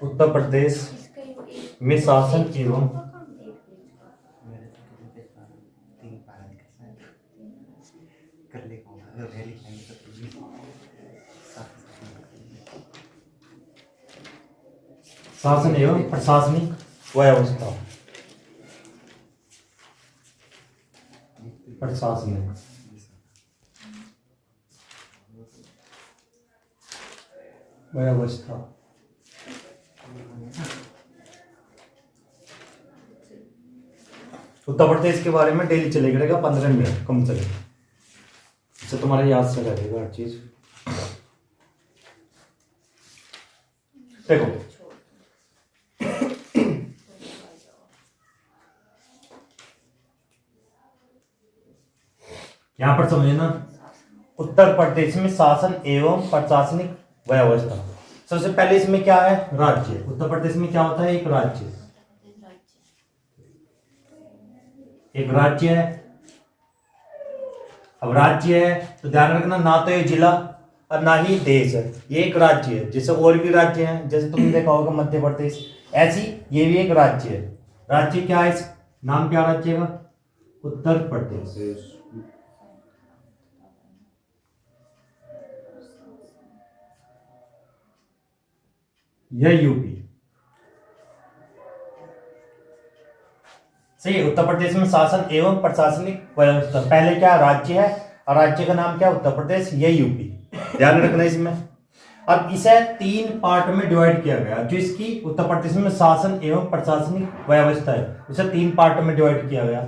उत्तर प्रदेश में शासन एवं शासन एवं प्रशासनिक व्यवस्था प्रशासनिक व्यवस्था उत्तर प्रदेश के बारे में डेली चलेगा रहेगा 15 मिनट कम चलेगा, इससे तुम्हारे याद से रहेगा हर चीज। देखो यहां पर समझे ना, उत्तर प्रदेश में शासन एवं प्रशासनिक व्यवस्था। सबसे पहले इसमें क्या है, राज्य। उत्तर प्रदेश में क्या होता है, एक राज्य, एक राज्य है। अब राज्य है तो ध्यान रखना, ना तो ये जिला और ना ही देश है, ये एक राज्य है। जैसे और भी राज्य हैं, जैसे तुमने देखा होगा मध्य प्रदेश, ऐसी ये भी एक राज्य है। राज्य क्या है, इस नाम क्या राज्य का, उत्तर प्रदेश। यह यूपी, सही है। उत्तर प्रदेश में शासन एवं प्रशासनिक व्यवस्था, पहले क्या राज्य है और राज्य का नाम क्या उत्तर प्रदेश, ये यूपी, ध्यान रखना इसमें। अब इसे 3 पार्ट में डिवाइड किया गया, जो इसकी उत्तर प्रदेश में शासन एवं प्रशासनिक व्यवस्था है, उसे 3 पार्ट में डिवाइड किया गया।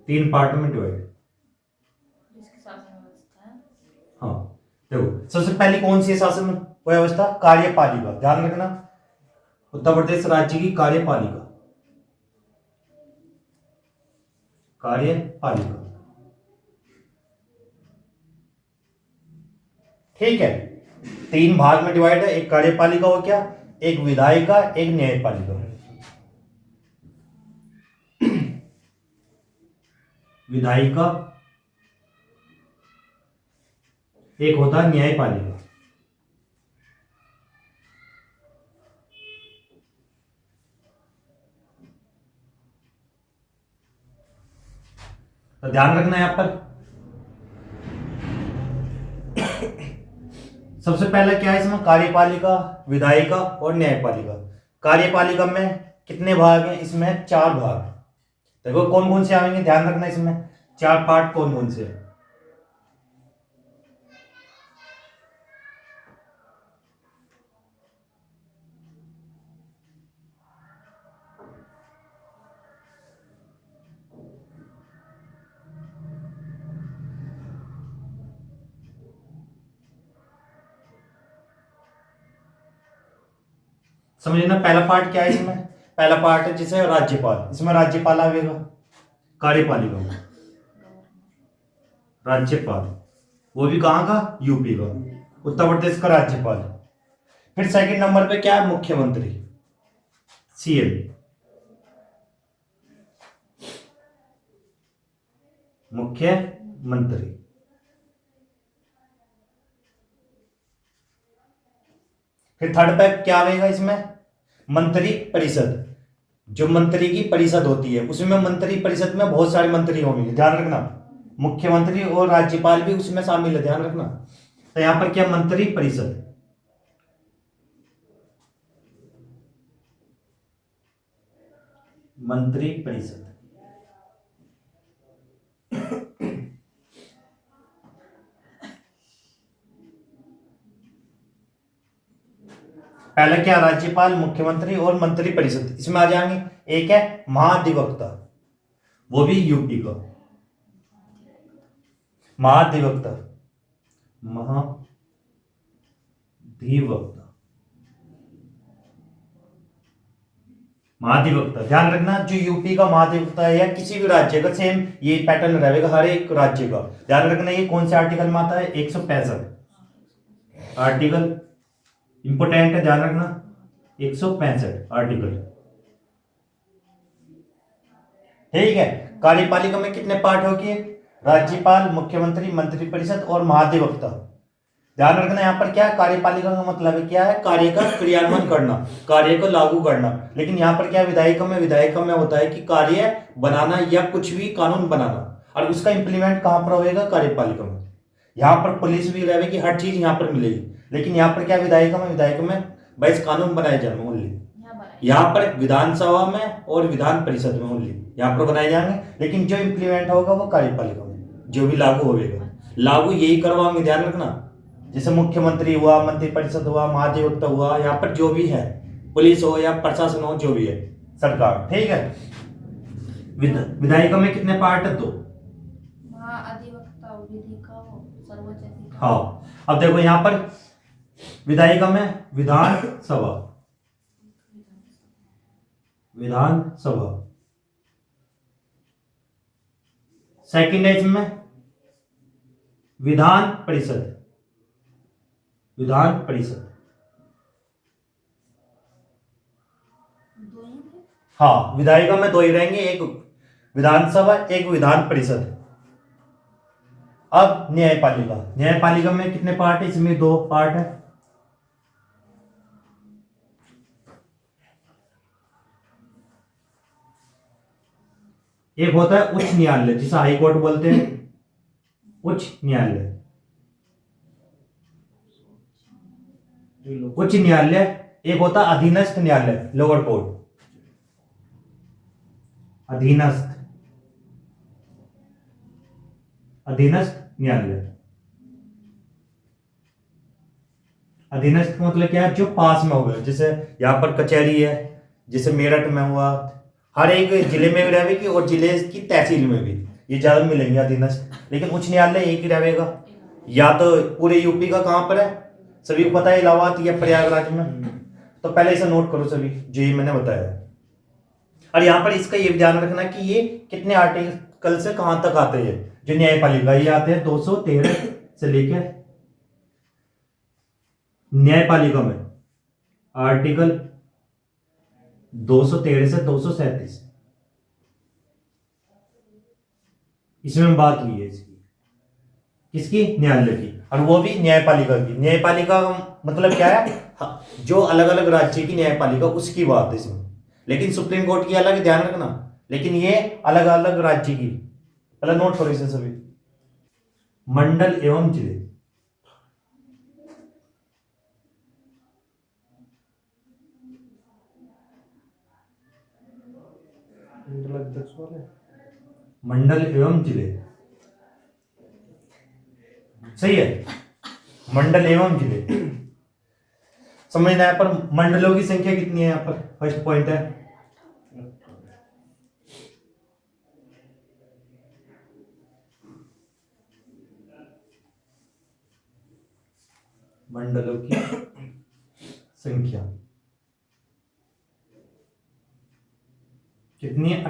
तीन पार्ट में डिवाइड, हाँ। देखो सबसे पहली कौन सी है शासन व्यवस्था, कार्यपालिका, ध्यान रखना, उत्तर प्रदेश राज्य की कार्यपालिका, कार्यपालिका, ठीक है। 3 भाग में डिवाइड है, एक कार्यपालिका हो गया, एक विधायिका, एक न्यायपालिका। विधायिका, एक होता है न्यायपालिका। तो ध्यान रखना है यहां पर, सबसे पहले क्या है इसमें, कार्यपालिका, विधायिका और न्यायपालिका। कार्यपालिका में कितने भाग हैं, इसमें 4 भाग। देखो कौन कौन से आएंगे, ध्यान रखना इसमें 4 पार्ट कौन कौन से। समझिए ना, पहला पार्ट क्या है इसमें, पहला पार्ट है जिसे राज्यपाल, इसमें राज्यपाल आएगा कार्यपालिका में, राज्यपाल, वो भी कहाँ का, यूपी का, उत्तर प्रदेश का राज्यपाल। फिर सेकंड नंबर पे क्या है, मुख्यमंत्री, सीएम, मुख्यमंत्री। फिर थर्ड पे क्या आएगा इसमें, मंत्री परिषद, जो मंत्री की परिषद होती है, उसमें मंत्री परिषद में बहुत सारे मंत्री होंगे, ध्यान रखना, मुख्यमंत्री और राज्यपाल भी उसमें शामिल है, ध्यान रखना। तो यहां पर क्या, मंत्री परिषद, मंत्री परिषद। पहले क्या, राज्यपाल, मुख्यमंत्री और मंत्री परिषद, इसमें आ जाएंगे। एक है महाधिवक्ता, वो भी यूपी का, महाधिवक्ता, महाधिवक्ता, महाधिवक्ता, ध्यान रखना, जो यूपी का महाधिवक्ता है या किसी भी राज्य का, सेम ये पैटर्न रहेगा हर एक राज्य का। ध्यान रखना ये कौन से आर्टिकल में आता है, 165 आर्टिकल, इंपोर्टेंट है, ध्यान रखना, 165 आर्टिकल। ठीक है। कार्यपालिका में कितने पार्ट होगी? राज्यपाल, मुख्यमंत्री, मंत्रिपरिषद और महाधिवक्ता। ध्यान रखना यहाँ पर क्या है, कार्यपालिका का मतलब है क्या है, कार्य का क्रियान्वयन करना, कार्य को लागू करना। लेकिन यहाँ पर क्या विधायिका में होता है कि कार्य बनाना या कुछ भी कानून बनाना, और उसका इंप्लीमेंट कहाँ पर होएगा? कार्यपालिका में। यहाँ पर पुलिस भी रहेगी, हर चीज यहाँ पर मिलेगी। लेकिन यहाँ पर क्या विधायिका में भाई कानून बनाए जाएंगे ओनली, यहाँ पर विधानसभा में और विधान परिषद में ओनली यहाँ पर बनाए जाएंगे। लेकिन जो इंप्लीमेंट होगा वो कार्यपालिका में, जो भी लागू होगा, लागू यही करवाएंगे। ध्यान रखना, जैसे मुख्यमंत्री हुआ, मंत्रिपरिषद हुआ, महाधिवक्ता हुआ, यहाँ पर जो भी है, पुलिस हो या प्रशासन हो, जो भी है सरकार, ठीक है। विधायिका में कितने पार्ट है? 2। महाधिवक्ता, विधिका हो, सर्वोच्च अधिकारी। हाँ, अब देखो यहाँ पर विधायिका में विधानसभा, सेकंड है इसमें विधान परिषद, हाँ, विधायिका में 2 ही रहेंगे, एक विधानसभा, एक विधान परिषद। अब न्यायपालिका में कितने पार्ट है? इसमें 2 पार्ट है। एक होता है उच्च न्यायालय, जिसे हाई कोर्ट बोलते हैं, उच्च न्यायालय। एक होता है अधीनस्थ न्यायालय, लोअर कोर्ट, अधीनस्थ न्यायालय। अधीनस्थ का मतलब क्या है? जो पास में होगा, जैसे यहाँ पर कचहरी है, जैसे मेरठ में हुआ, हर एक जिले में भी रहेगी और जिले की तहसील में भी ये ज्यादा मिलेंगे अधीनस्थ। लेकिन उच्च न्यायालय एक ही रहेगा, या तो पूरे यूपी का कहाँ पर है, सभी को पता है, इलाहाबाद या प्रयागराज में। तो पहले इसे नोट करो सभी, जो ये मैंने बताया। और यहाँ पर इसका ये ध्यान रखना कि ये कितने आर्टिकल से कहां तक आते हैं, जो न्यायपालिका, ये आते हैं 213 से लेकर, न्यायपालिका में आर्टिकल 213 से 237, इसमें बात हुई है इसकी, किसकी? न्यायालय की, और वो भी न्यायपालिका की। न्यायपालिका का मतलब क्या है? जो अलग अलग राज्य की न्यायपालिका, उसकी बात है इसमें। लेकिन सुप्रीम कोर्ट की अलग, ध्यान रखना। लेकिन ये अलग अलग राज्य की, पहले नोट करो इसे सभी। मंडल एवं जिले, मंडल एवं जिले, सही है। मंडल एवं जिले समझना। यहाँ पर मंडलों की संख्या कितनी है? यहाँ पर फर्स्ट पॉइंट है, मंडलों की संख्या कितनी है?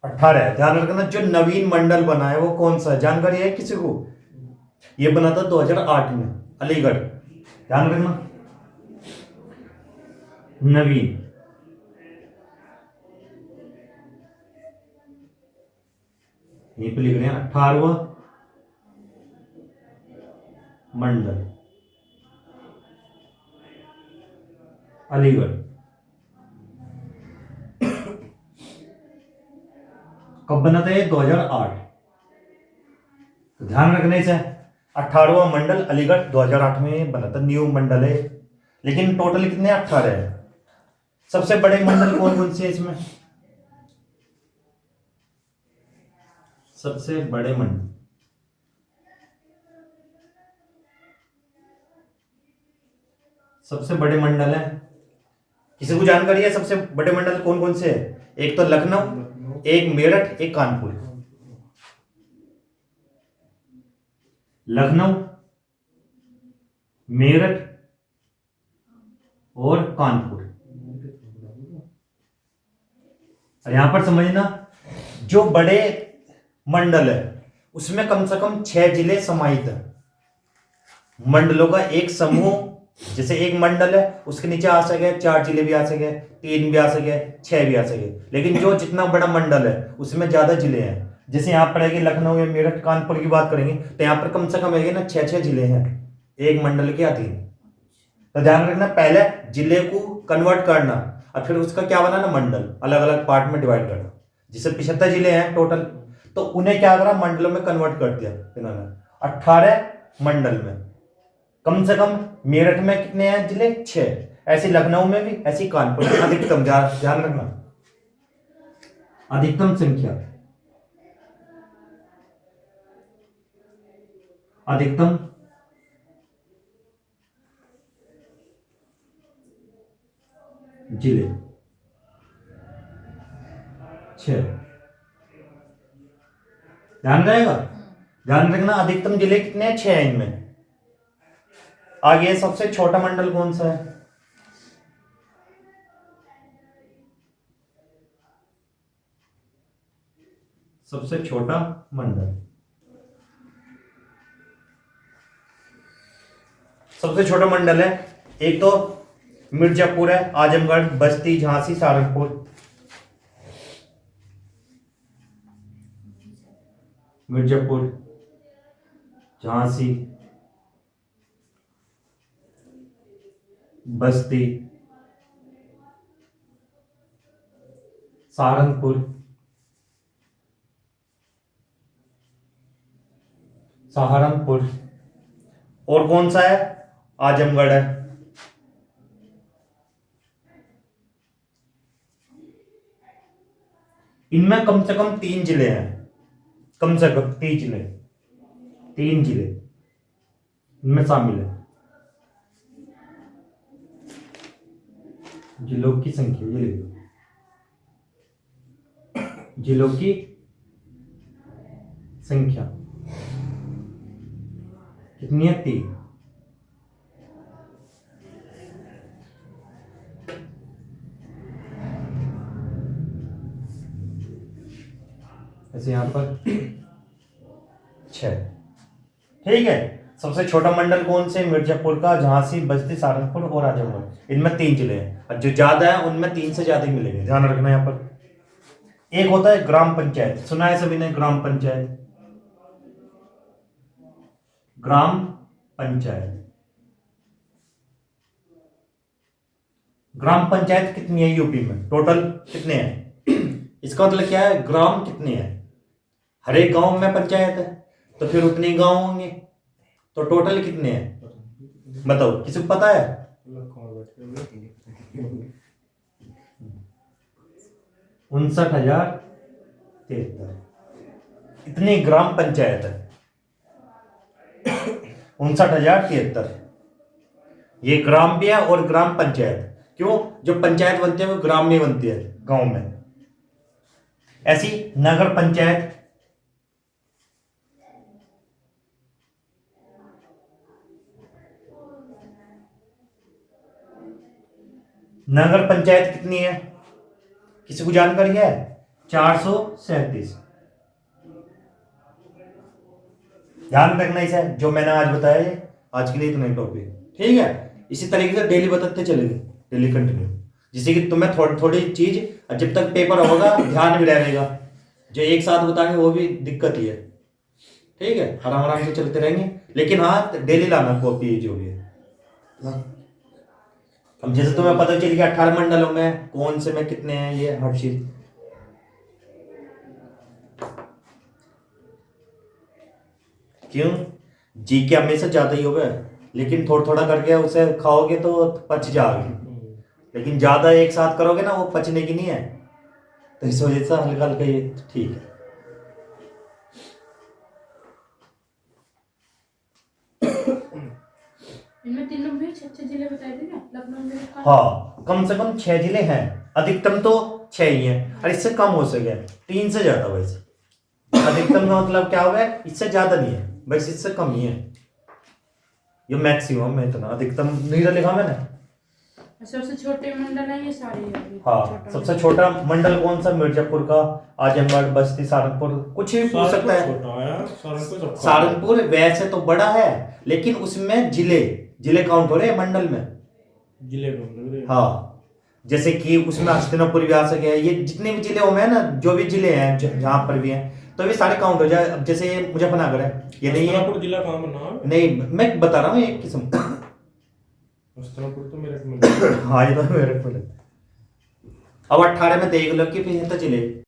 18 है। ध्यान रखना, जो नवीन मंडल बना है वो कौन सा है? जानकारी है किसी को? ये बना था 2008 में, अलीगढ़। ध्यान रखना, नवीन, यहीं पे लिख रहे हैं 18वां मंडल, अलीगढ़। कब बना था ये? 2008। ध्यान रखने से 18वां मंडल अलीगढ़ 2008 में बना था, न्यू मंडल है। लेकिन टोटल कितने? 18 है। सबसे बड़े मंडल कौन कौन से है इसमें? सबसे बड़े मंडल, सबसे बड़े मंडल है, किसी को जानकारी है सबसे बड़े मंडल कौन कौन से है? एक तो लखनऊ, एक मेरठ, एक कानपुर। लखनऊ, मेरठ और कानपुर। और यहां पर समझना, जो बड़े मंडल है उसमें कम से कम 6 जिले समाहित है। मंडलों का एक समूह जैसे एक मंडल है, उसके नीचे आ सके 4 जिले भी आ सके, 3 भी आ सके, 6 भी आ सके। लेकिन जो जितना बड़ा मंडल है उसमें ज्यादा जिले हैं। जैसे यहाँ पड़ेगी लखनऊ या मेरठ कानपुर की बात करेंगे तो यहाँ पर कम से कम है ना 6 जिले हैं एक मंडल के अधीन। तो ध्यान रखना, पहले जिले को कन्वर्ट करना और फिर उसका क्या बनाना, मंडल, अलग अलग पार्ट में डिवाइड करना। जैसे 75 जिले हैं टोटल, तो उन्हें क्या करा, मंडलों में कन्वर्ट कर दिया इन्होंने। 18 मंडल में, कम से कम मेरठ में कितने हैं जिले, 6। ऐसे लखनऊ में भी, ऐसी कानपुर में। अधिकतम ध्यान रखना, अधिकतम संख्या, अधिकतम जिले 6। ध्यान रहेगा, ध्यान रखना, अधिकतम जिले कितने हैं, 6 हैं इनमें। आगे सबसे छोटा मंडल कौन सा है, सबसे छोटा मंडल, सबसे छोटा मंडल है एक तो मिर्जापुर है, आजमगढ़, बस्ती, झांसी, सहारनपुर। मिर्जापुर, झांसी, बस्ती, सहारनपुर, सहारनपुर। और कौन सा है, आजमगढ़ है। इनमें कम से कम 3 जिले हैं, कम से कम 3 जिले, 3 जिले इनमें शामिल है। जिलों की संख्या ये लिख लो, जिलों की संख्या कितनी है, 3। ऐसे यहां पर 6। ठीक है, सबसे छोटा मंडल कौन से, मिर्जापुर का, झांसी, बस्ती, सहारनपुर और आजमगढ़। इनमें 3 जिले हैं और जो ज्यादा है उनमें 3 से ज्यादा ही मिलेंगे, ध्यान रखना। यहाँ पर एक होता है ग्राम पंचायत, सुना है सभी ने, ग्राम पंचायत, ग्राम पंचायत। ग्राम पंचायत कितनी है यूपी में, टोटल कितने हैं। इसका मतलब क्या है, ग्राम कितने हैं, हर एक गांव में पंचायत है तो फिर उतने ही गांव होंगे, तो टोटल कितने हैं बताओ, किसी को पता है। 59,073 इतनी ग्राम पंचायत है। 59,073 ये ग्राम भी है और ग्राम पंचायत। क्यों, जो पंचायत बनती है वो ग्राम में बनती है, गांव में। ऐसी नगर पंचायत, नगर पंचायत कितनी है, किसी को जानकारी है, 437। ध्यान रखना इसे, जो मैंने आज बताया ये आज के लिए इतना ही टॉपिक, ठीक है। इसी तरीके से डेली बताते चलेंगे, डेली कंटिन्यू, जिससे कि तुम्हें थोड़ी थोड़ी चीज जब तक पेपर होगा ध्यान भी रहेगा। जो एक साथ बताएंगे वो भी दिक्कत ही है, ठीक है। आराम आराम से चलते रहेंगे, लेकिन हाँ डेली लाना कॉपी जो भी है। अब जैसे तुम्हें पता चल गया 18 मंडलों में कौन से में कितने हैं, ये हर चीज। क्यों, जी के हमेशा ज्यादा ही होगा, लेकिन थोड़ा थोड़ा करके उसे खाओगे तो पच जाओगे, लेकिन ज्यादा एक साथ करोगे ना वो पचने की नहीं है, तो इस वजह से हल्का हल्का ये ठीक है। इनमें तीनों में 6 जिले बताए थे ना, लखनऊ में। हाँ, कम से कम 6 जिले हैं, अधिकतम तो 6 ही है, और इससे कम हो सके 3 से ज्यादा। वैसे अधिकतम का मतलब क्या होगा, इससे ज्यादा नहीं है, बस इससे कम ही है, ये मैक्सिमम है इतना, अधिकतम नहीं लिखा मैंने। सबसे छोटे मंडल है ये सारे। हाँ, सबसे छोटा मंडल कौन सा, मिर्जापुर का, आजमगढ़, बस्ती, सहारनपुर, कुछ भी पूछ सकता है। सहारनपुर वैसे तो बड़ा है, लेकिन उसमें जिले जिले काउंट हो रहे हैं मंडल में। जिले कम लग रहे हैं। हाँ, जैसे कि उसमें हस्तिनापुर भी आ सके, ये जितने भी जिले में है ना, जो भी जिले हैं जहाँ पर भी हैं, तो ये सारे काउंट हो जाए। अब जैसे मुजफ्फरनगर है, ये नहीं है, हस्तिनापुर जिला कहाँ बना है? नहीं मैं बता रहा हूँ एक किस्म। हस्तिनापुर तो मेरे को मिल हाँ, ये तो मेरे को अब 18 में देख लो कि 75 जिले